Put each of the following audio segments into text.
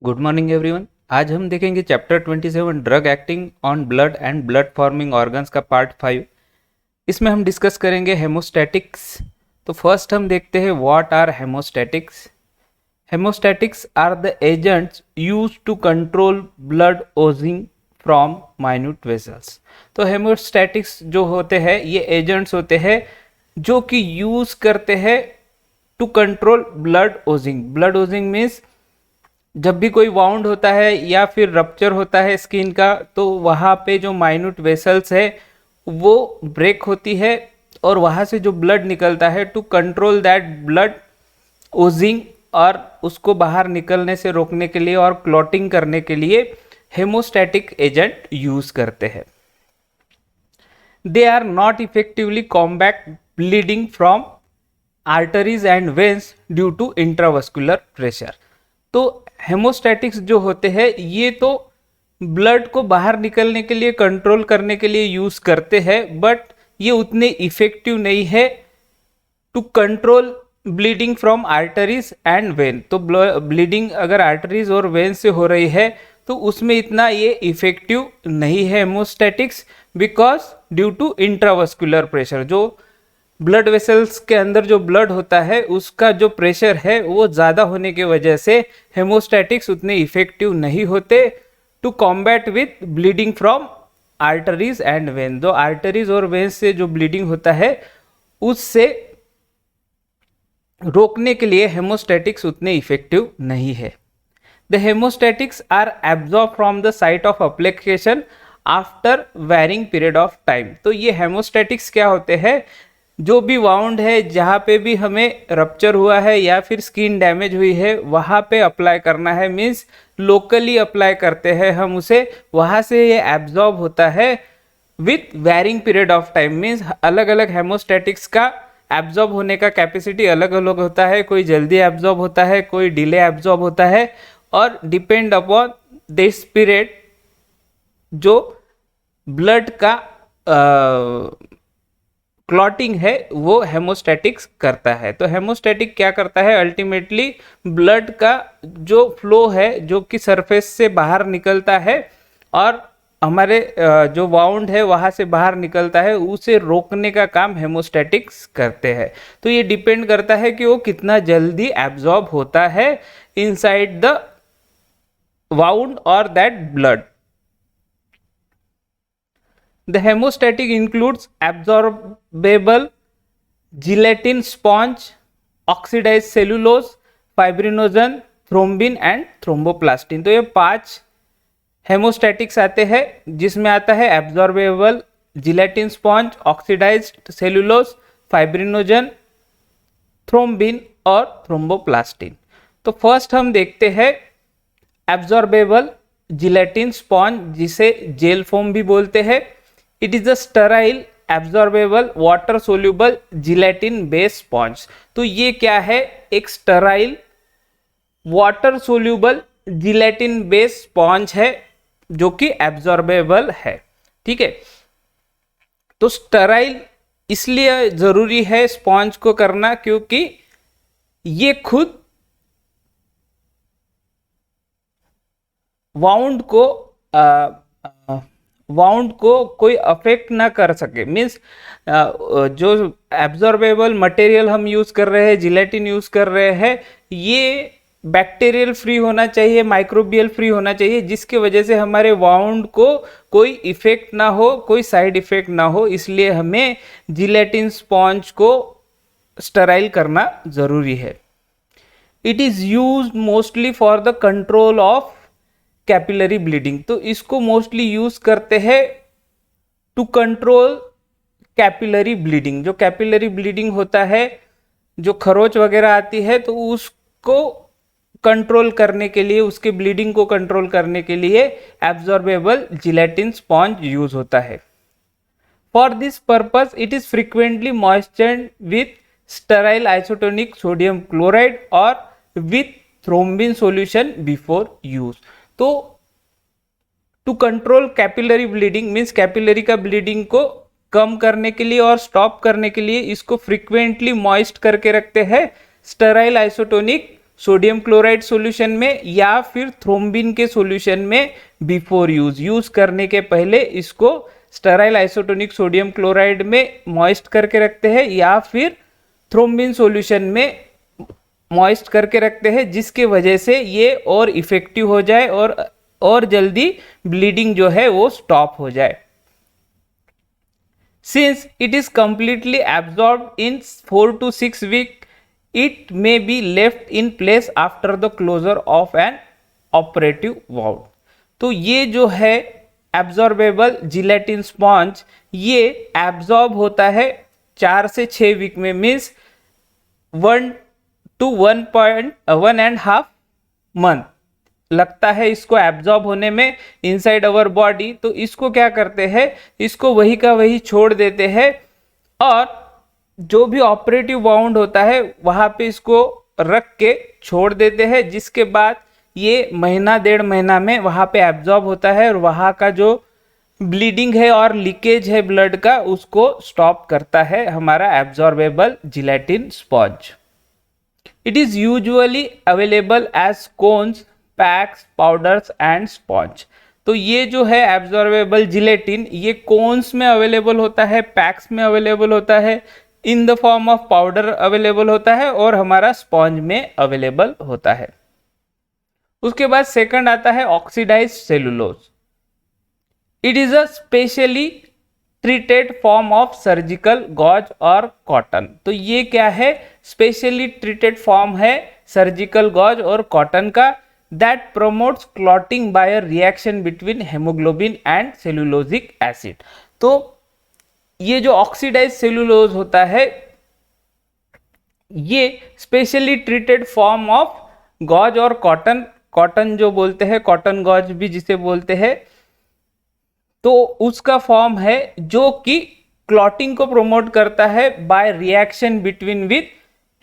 Good morning everyone. आज हम देखेंगे chapter 27 drug acting on blood and blood forming organs का पार्ट 5। इसमें हम डिस्कस करेंगे हेमोस्टैटिक्स। तो फर्स्ट हम देखते हैं what are haemostatics. Haemostatics are the agents used to control blood oozing from minute vessels. तो हेमोस्टैटिक्स जो होते हैं ये एजेंट्स होते हैं जो कि यूज करते हैं to control blood oozing. Blood oozing means जब भी कोई वाउंड होता है या फिर रप्चर होता है स्किन का, तो वहाँ पे जो माइन्यूट वेसल्स है वो ब्रेक होती है और वहाँ से जो ब्लड निकलता है to control that blood oozing, और उसको बाहर निकलने से रोकने के लिए और क्लॉटिंग करने के लिए हेमोस्टैटिक एजेंट यूज करते हैं। They are not effectively combat bleeding from arteries and veins due to intravascular pressure. तो हेमोस्टैटिक्स जो होते हैं ये तो ब्लड को बाहर निकलने के लिए कंट्रोल करने के लिए यूज करते हैं, बट ये उतने इफेक्टिव नहीं है to control bleeding from arteries and vein. तो ब्लीडिंग अगर आर्टरीज और वेन से हो रही है तो उसमें इतना ये इफेक्टिव नहीं है haemostatics, because due to intravascular pressure. जो ब्लड वेसल्स के अंदर जो ब्लड होता है उसका जो प्रेशर है वो ज़्यादा होने की वजह से हेमोस्टैटिक्स उतने इफेक्टिव नहीं होते to combat with bleeding from arteries and vein. जो आर्टरीज और वेन से जो ब्लीडिंग होता है उससे रोकने के लिए हेमोस्टैटिक्स उतने इफेक्टिव नहीं है। The haemostatics are absorb from the site of application after varying period of time. तो ये हेमोस्टैटिक्स क्या होते हैं, जो भी वाउंड है जहाँ पे भी हमें रप्चर हुआ है या फिर स्किन डैमेज हुई है वहाँ पे अप्लाई करना है, मीन्स लोकली अप्लाई करते हैं हम उसे, वहाँ से ये एब्जॉर्ब होता है with varying period of time. Means अलग अलग हेमोस्टैटिक्स का एब्जॉर्ब होने का कैपेसिटी अलग अलग होता है, कोई जल्दी एब्जॉर्ब होता है, कोई डिले एब्जॉर्ब होता है, और डिपेंड अपॉन दिस पीरियड जो ब्लड का क्लॉटिंग है वो हेमोस्टैटिक्स करता है। तो हेमोस्टैटिक क्या करता है, अल्टीमेटली ब्लड का जो फ्लो है जो कि सरफेस से बाहर निकलता है और हमारे जो वाउंड है वहाँ से बाहर निकलता है, उसे रोकने का काम हेमोस्टैटिक्स करते हैं। तो ये डिपेंड करता है कि वो कितना जल्दी एब्जॉर्ब होता है इनसाइड द वाउंड और that blood. The hemostatic includes absorbable gelatin sponge, oxidized cellulose, fibrinogen, thrombin and thromboplastin। तो ये 5 हेमोस्टैटिक्स आते हैं, जिसमें आता है absorbable gelatin sponge, oxidised cellulose, fibrinogen, thrombin और थ्रोम्बोप्लास्टिन। तो फर्स्ट हम देखते हैं एब्जॉर्बेबल जिलेटिन स्पॉन्ज, जिसे जेल फोम भी बोलते हैं। It is a sterile absorbable water soluble gelatin based sponge. तो ये क्या है, एक sterile water soluble gelatin based sponge है जो कि एब्जॉर्बेबल है। ठीक है, तो स्टेराइल इसलिए जरूरी है स्पॉन्ज को करना क्योंकि ये खुद वाउंड को कोई अफेक्ट ना कर सके। मीन्स जो एब्जॉर्बेबल मटेरियल हम यूज कर रहे हैं, जिलेटिन यूज कर रहे हैं, ये बैक्टीरियल फ्री होना चाहिए, माइक्रोबियल फ्री होना चाहिए, जिसकी वजह से हमारे वाउंड को कोई इफेक्ट ना हो, कोई साइड इफेक्ट ना हो। इसलिए हमें जिलेटिन स्पॉन्ज को स्टेराइल करना जरूरी है। It is used mostly for the control of capillary bleeding. तो इसको मोस्टली यूज करते हैं टू कंट्रोल कैपिलरी ब्लीडिंग। जो कैपिलरी ब्लीडिंग होता है, जो खरोच वगैरह आती है, तो उसको कंट्रोल करने के लिए, उसके ब्लीडिंग को कंट्रोल करने के लिए एब्जॉर्बेबल जिलेटिन स्पॉन्ज यूज होता है। For this purpose it is frequently moistured with sterile isotonic sodium chloride और with thrombin solution before use. तो to control capillary bleeding means capillary का ब्लीडिंग को कम करने के लिए और स्टॉप करने के लिए इसको फ्रीक्वेंटली मॉइस्ट करके रखते हैं sterile isotonic sodium chloride solution में या फिर थ्रोम्बिन के सॉल्यूशन में बिफोर यूज करने के पहले इसको स्टेराइल आइसोटोनिक सोडियम क्लोराइड में मॉइस्ट करके रखते हैं या फिर थ्रोम्बिन सॉल्यूशन में मॉइस्ट करके रखते हैं, जिसके वजह से ये और इफेक्टिव हो जाए और जल्दी ब्लीडिंग जो है वो स्टॉप हो जाए। Since it is completely absorbed in 4 to 6 weeks, it may be left in place after the closure of an operative wound। तो ये जो है एब्जॉर्बेबल जिलेटिन स्पॉन्ज ये एब्जॉर्ब होता है 4 से 6 वीक में, मीन्स 1 to 1.5 मंथ लगता है इसको एब्जॉर्ब होने में इनसाइड अवर बॉडी। तो इसको क्या करते हैं, इसको वही का वही छोड़ देते हैं और जो भी ऑपरेटिव बाउंड होता है वहां पे इसको रख के छोड़ देते हैं, जिसके बाद ये महीना 1.5 महीना में वहां पे एब्जॉर्ब होता है और वहां का जो ब्लीडिंग है और लीकेज है ब्लड का उसको स्टॉप करता है हमारा absorbable gelatin sponge. It is usually available as cones, packs, powders and sponge. तो ये जो है एब्जॉर्बेबल जिलेटिन ये कोन्स में अवेलेबल होता है, पैक्स में अवेलेबल होता है, in the form of powder available होता है और हमारा स्पॉन्ज में अवेलेबल होता है। उसके बाद सेकंड आता है oxidized cellulose. It is a specially treated form of surgical gauze और कॉटन। तो ये क्या है, स्पेशली ट्रीटेड फॉर्म है सर्जिकल गॉज और कॉटन का, that promotes clotting by a reaction between hemoglobin and cellulosic acid। तो ये जो ऑक्सीडाइज सेलुलोज होता है ये specially treated form of gauze और कॉटन जो बोलते हैं, कॉटन गॉज भी जिसे बोलते हैं, तो उसका फॉर्म है जो कि क्लॉटिंग को प्रोमोट करता है by reaction between with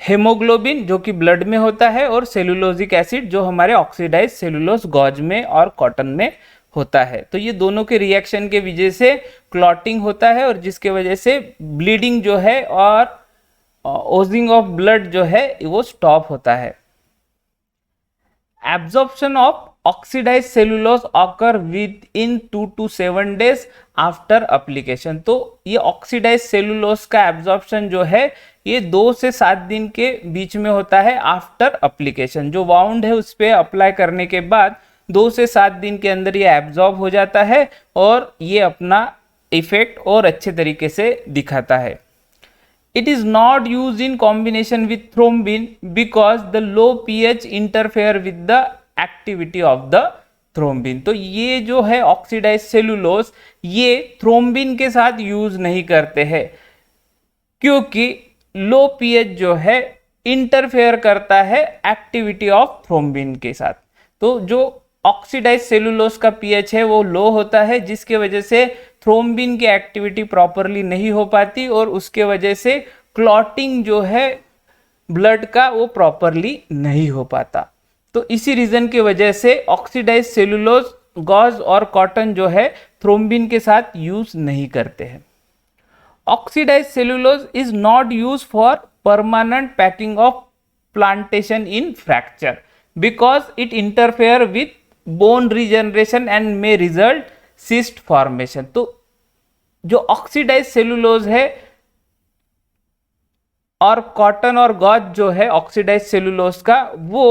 haemoglobin जो कि ब्लड में होता है और सेलुलोजिक एसिड जो हमारे ऑक्सीडाइज सेलुलोज गॉज में और कॉटन में होता है। तो ये दोनों के रिएक्शन के वजह से क्लॉटिंग होता है और जिसके वजह से ब्लीडिंग जो है और ओजिंग ऑफ ब्लड जो है वो स्टॉप होता है। Absorption of oxidize cellulose occur within 2 to 7 days after application. तो ये ऑक्सीडाइज सेलुलोज का एब्जॉर्प्शन जो है ये 2 से 7 दिन के बीच में होता है आफ्टर एप्लीकेशन। जो वाउंड है उस पर अप्लाई करने के बाद 2 से 7 दिन के अंदर ये एब्जॉर्ब हो जाता है और ये अपना इफेक्ट और अच्छे तरीके से दिखाता है। It is not used in combination with thrombin because the low pH interfere with the activity of the thrombin। तो ये जो है ऑक्सीडाइज सेलुलोज ये थ्रोम्बिन के साथ यूज नहीं करते हैं क्योंकि लो पीएच जो है इंटरफेयर करता है एक्टिविटी ऑफ थ्रोम्बिन के साथ। तो जो ऑक्सीडाइज सेलुलोज का पीएच है वो लो होता है जिसके वजह से थ्रोम्बिन की एक्टिविटी प्रॉपरली नहीं हो पाती और उसके वजह से क्लॉटिंग जो है ब्लड का वो प्रॉपरली नहीं हो पाता। तो इसी रीजन की वजह से ऑक्सीडाइज सेलुलोज गॉज और कॉटन जो है थ्रोम्बिन के साथ यूज नहीं करते हैं। Oxidize cellulose is not use for permanent packing of plantation in fracture because it interfere with bone regeneration and may result cyst formation. तो जो ऑक्सीडाइज सेलुलोज है और कॉटन और गॉज जो है ऑक्सीडाइज सेलुलोज का वो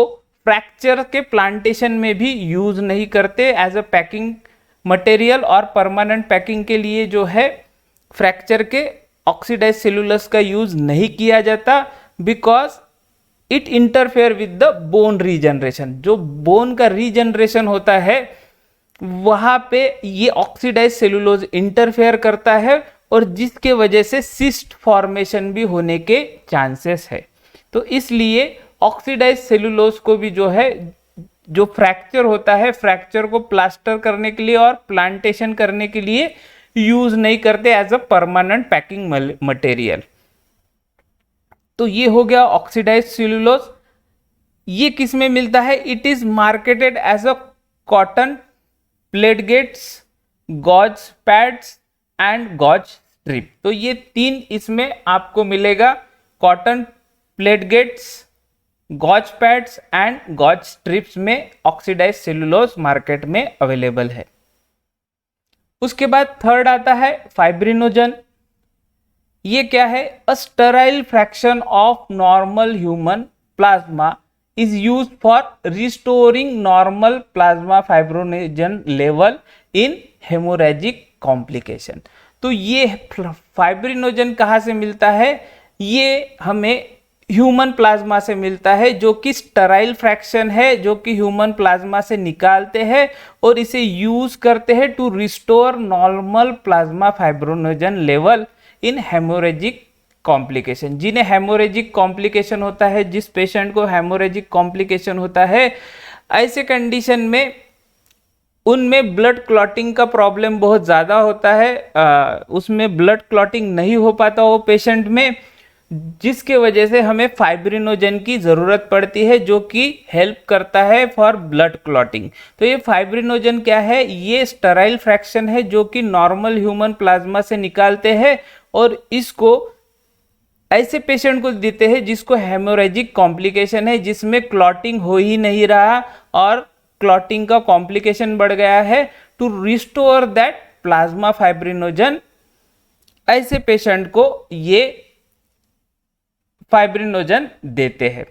फ्रैक्चर के प्लांटेशन में भी यूज नहीं करते एज अ पैकिंग मटेरियल और परमानेंट पैकिंग के लिए जो है फ्रैक्चर के ऑक्सीडाइज सेलुलोज का यूज नहीं किया जाता because it interfere with the bone regeneration. जो बोन का रीजनरेशन होता है वहां पे ये ऑक्सीडाइज सेलुलोज इंटरफेयर करता है और जिसके वजह से सिस्ट फॉर्मेशन भी होने के चांसेस है। तो इसलिए ऑक्सीडाइज सेलुलोज को भी जो है जो फ्रैक्चर होता है फ्रैक्चर को प्लास्टर करने के लिए और प्लांटेशन करने के लिए यूज नहीं करते as a permanent packing material. तो ये हो गया ऑक्सीडाइज सेलुलोज। ये किस में मिलता है, it is marketed as a cotton pledgets, gauze pads and gauze strip. तो ये 3 इसमें आपको मिलेगा, cotton pledgets, gauze pads and gauze strips में ऑक्सीडाइज सेलुलोज मार्केट में अवेलेबल है। उसके बाद थर्ड आता है फाइब्रिनोजन। ये क्या है? A sterile fraction of normal human plasma is used for restoring normal plasma fibrinogen level in haemorrhagic complication. तो ये फाइब्रिनोजन कहाँ से मिलता है? ये हमें ह्यूमन प्लाज्मा से मिलता है, जो कि स्टेराइल फ्रैक्शन है, जो कि ह्यूमन प्लाज्मा से निकालते हैं और इसे यूज करते हैं to restore normal plasma fibrinogen level in haemorrhagic complication. जिन्हें हेमोरेजिक कॉम्प्लिकेशन होता है, जिस पेशेंट को हेमोरेजिक कॉम्प्लिकेशन होता है, ऐसे कंडीशन में उनमें ब्लड क्लॉटिंग का प्रॉब्लम बहुत ज़्यादा होता है। उसमें ब्लड क्लॉटिंग नहीं हो पाता वो पेशेंट में, जिसके वजह से हमें फाइब्रिनोजन की ज़रूरत पड़ती है, जो कि हेल्प करता है फॉर ब्लड क्लॉटिंग। तो ये फाइब्रिनोजन क्या है? ये स्टेराइल फ्रैक्शन है जो कि नॉर्मल ह्यूमन प्लाज्मा से निकालते हैं और इसको ऐसे पेशेंट को देते हैं जिसको हेमोरेजिक कॉम्प्लिकेशन है, जिसमें क्लॉटिंग हो ही नहीं रहा और क्लॉटिंग का कॉम्प्लिकेशन बढ़ गया है। To restore that plasma fibrinogen, ऐसे पेशेंट को ये फाइब्रिनोजन देते हैं।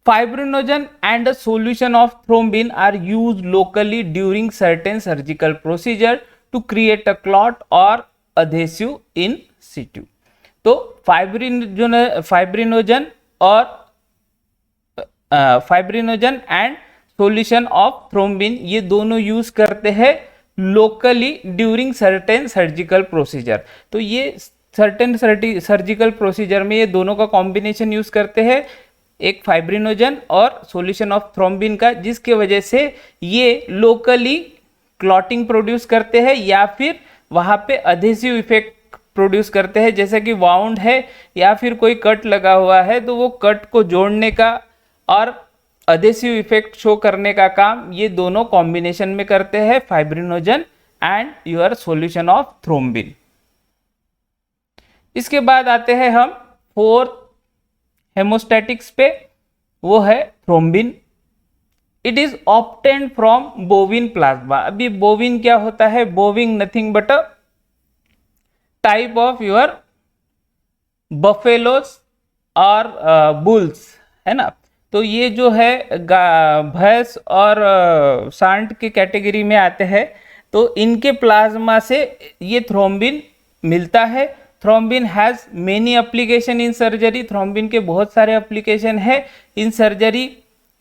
Fibrinogen and a solution of thrombin are used locally during certain surgical procedure to create a clot और अधेसिव इन सिटू। तो fibrinogen and solution of thrombin, ये दोनों use करते हैं locally during certain surgical procedure. तो ये certain surgical procedure में ये दोनों का कॉम्बिनेशन यूज करते हैं, एक फाइब्रिनोजन और सॉल्यूशन ऑफ थ्रोम्बिन का, जिसके वजह से ये लोकली क्लॉटिंग प्रोड्यूस करते हैं या फिर वहां पे अधेसिव इफेक्ट प्रोड्यूस करते हैं। जैसे कि वाउंड है या फिर कोई कट लगा हुआ है, तो वो कट को जोड़ने का और अधेसिव इफेक्ट शो करने का काम ये दोनों कॉम्बिनेशन में करते हैं, fibrinogen and your solution of thrombin. इसके बाद आते हैं हम फोर्थ हेमोस्टैटिक्स पे, वो है thrombin. It is obtained from बोविन plasma. अभी बोविन क्या होता है? बोविन nothing but a type of your buffaloes और बुल्स, है ना। तो ये जो है भैंस और सांड की कैटेगरी में आते हैं। तो इनके प्लाज्मा से ये थ्रोम्बिन मिलता है। Thrombin has many application in surgery. Thrombin के बहुत सारे एप्लीकेशन है in surgery.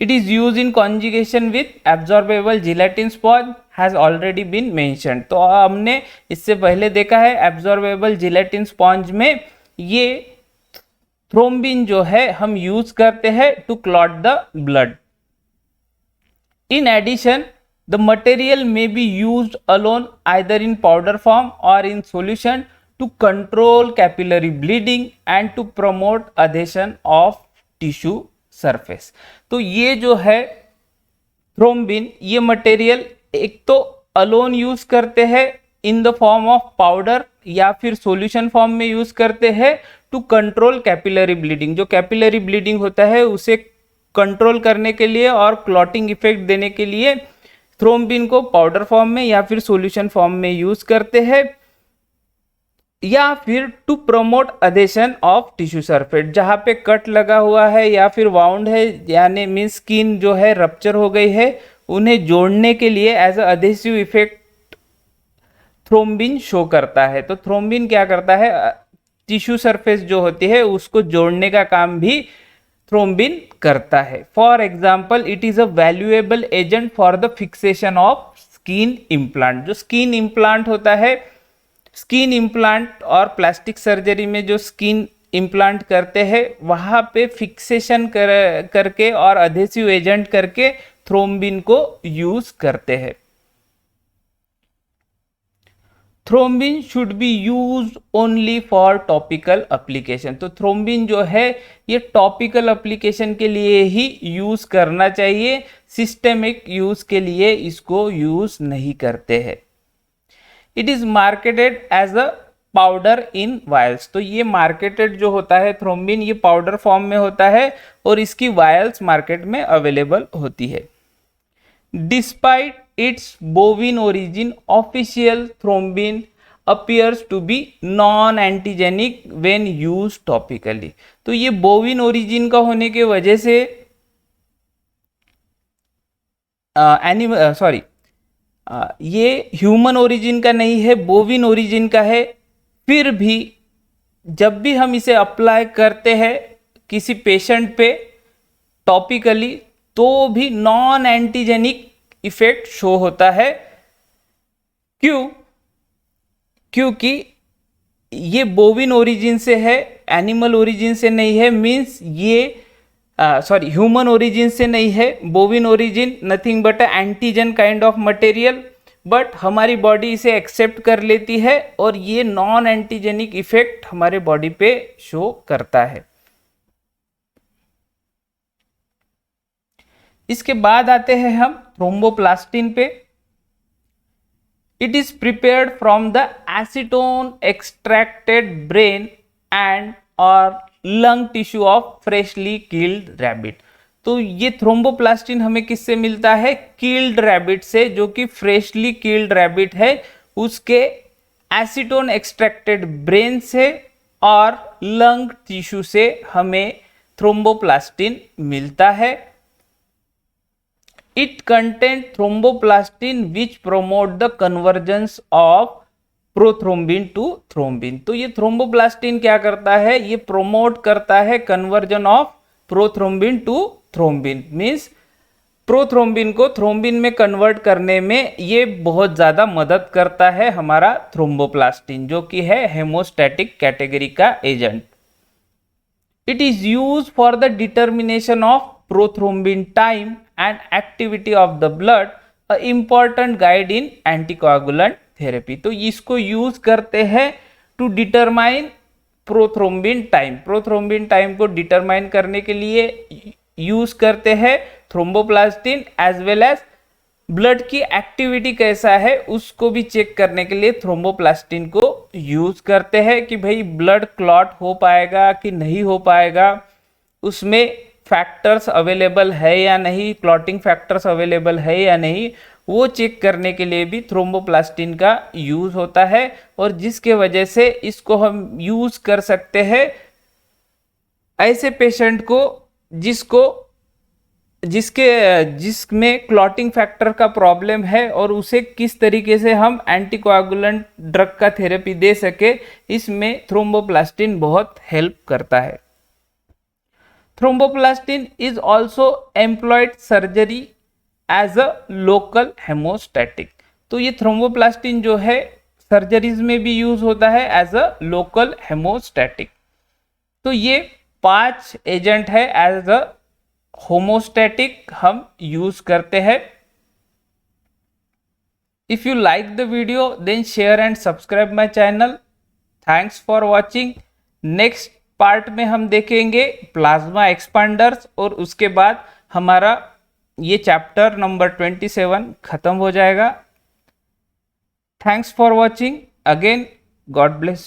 It is use in conjugation with absorbable gelatin sponge has already been mentioned. तो हमने इससे पहले देखा है एब्जॉर्बेबल जिलेटिन स्पॉन्ज में ये थ्रोम्बिन जो है हम यूज करते हैं to clot the blood. In addition the material may be used alone either in powder form or in solution to control capillary bleeding and to promote adhesion of tissue surface। तो ये जो है thrombin, ये material एक तो alone use करते हैं इन the form of powder या फिर सॉल्यूशन फॉर्म में यूज करते हैं टू कंट्रोल कैपिलरी ब्लीडिंग। जो कैपिलरी ब्लीडिंग होता है उसे कंट्रोल करने के लिए और क्लॉटिंग इफेक्ट देने के लिए थ्रोम्बिन को पाउडर फॉर्म में या फिर सॉल्यूशन फॉर्म में यूज करते हैं, या फिर to promote adhesion of tissue surface. जहाँ पे कट लगा हुआ है या फिर वाउंड है, यानी मीन स्किन जो है रप्चर हो गई है, उन्हें जोड़ने के लिए as a adhesive effect thrombin show करता है। तो थ्रोम्बिन क्या करता है? टिश्यू सरफेस जो होती है उसको जोड़ने का काम भी थ्रोम्बिन करता है। For example, it is a valuable agent for the fixation of skin implant. जो स्किन इम्प्लांट होता है, स्किन इम्प्लांट और प्लास्टिक सर्जरी में जो स्किन इम्प्लांट करते हैं वहाँ पे फिक्सेशन करके और अधेसिव एजेंट करके थ्रोम्बिन को यूज करते हैं। Thrombin should be used only for topical application. तो थ्रोम्बिन जो है ये टॉपिकल एप्लीकेशन के लिए ही यूज करना चाहिए, सिस्टेमिक यूज के लिए इसको यूज नहीं करते हैं। It is marketed as a powder in vials. तो ये मार्केटेड जो होता है थ्रोम्बिन, ये पाउडर फॉर्म में होता है और इसकी वायल्स मार्केट में अवेलेबल होती है। Despite it's बोविन origin, official thrombin appears to be non-antigenic when used topically। तो ये बोविन ओरिजिन का होने के वजह से ये ह्यूमन ओरिजिन का नहीं है, बोविन ओरिजिन का है। फिर भी जब भी हम इसे अप्लाई करते हैं किसी पेशेंट पे टॉपिकली, तो भी नॉन एंटीजेनिक इफेक्ट शो होता है। क्यों? क्योंकि ये बोविन ओरिजिन से है, एनिमल ओरिजिन से नहीं है। मीन्स ये ह्यूमन ओरिजिन से नहीं है। बोविन origin nothing but antigen kind of material, but हमारी बॉडी इसे एक्सेप्ट कर लेती है और ये नॉन एंटीजेनिक इफेक्ट हमारे बॉडी पे शो करता है। इसके बाद आते हैं हम थ्रोम्बोप्लास्टिन पे। It is prepared from the acetone extracted brain and or lung tissue of freshly killed rabbit। तो ये थ्रोम्बोप्लास्टिन हमें किससे मिलता है? किल्ड रैबिट से, जो कि फ्रेशली किल्ड रैबिट है, उसके एसीटोन एक्सट्रैक्टेड ब्रेन से और लंग टिश्यू से हमें थ्रोम्बोप्लास्टिन मिलता है। It contains thromboplastin which promote the convergence of prothrombin to thrombin। तो ये थ्रोम्बोप्लास्टिन क्या करता है? ये प्रोमोट करता है conversion of prothrombin to thrombin. Means prothrombin को थ्रोम्बिन में कन्वर्ट करने में ये बहुत ज़्यादा मदद करता है हमारा थ्रोम्बोप्लास्टिन, जो कि है हेमोस्टैटिक कैटेगरी का agent. It is used for the determination of prothrombin time and activity of the blood, a important guide in anticoagulant therapy। तो इसको यूज करते हैं to determine prothrombin time. Prothrombin time को determine करने के लिए use करते हैं thromboplastin, as well as blood की एक्टिविटी कैसा है उसको भी चेक करने के लिए थ्रोम्बोप्लास्टिन को यूज करते हैं कि भाई ब्लड क्लॉट हो पाएगा कि नहीं हो पाएगा, उसमें फैक्टर्स अवेलेबल है या नहीं, क्लॉटिंग फैक्टर्स अवेलेबल है या नहीं, वो चेक करने के लिए भी थ्रोम्बोप्लास्टिन का यूज होता है। और जिसके वजह से इसको हम यूज कर सकते हैं ऐसे पेशेंट को जिसमें क्लॉटिंग फैक्टर का प्रॉब्लम है और उसे किस तरीके से हम एंटीकोआगुलेंट ड्रग का थेरेपी दे सके, इसमें थ्रोम्बोप्लास्टिन बहुत हेल्प करता है। Thromboplastin is also employed surgery as a local hemostatic. तो ये थ्रोम्बोप्लास्टिन जो है सर्जरीज में भी यूज होता है एज अ लोकल हेमोस्टैटिक। तो ये 5 एजेंट है एज अ होमोस्टैटिक हम यूज करते हैं। If you like the video then share and subscribe my channel. Thanks for watching. Next part में हम देखेंगे प्लाज्मा एक्सपांडर्स और उसके बाद हमारा ये चैप्टर नंबर 27 खत्म हो जाएगा। Thanks for watching again. God bless.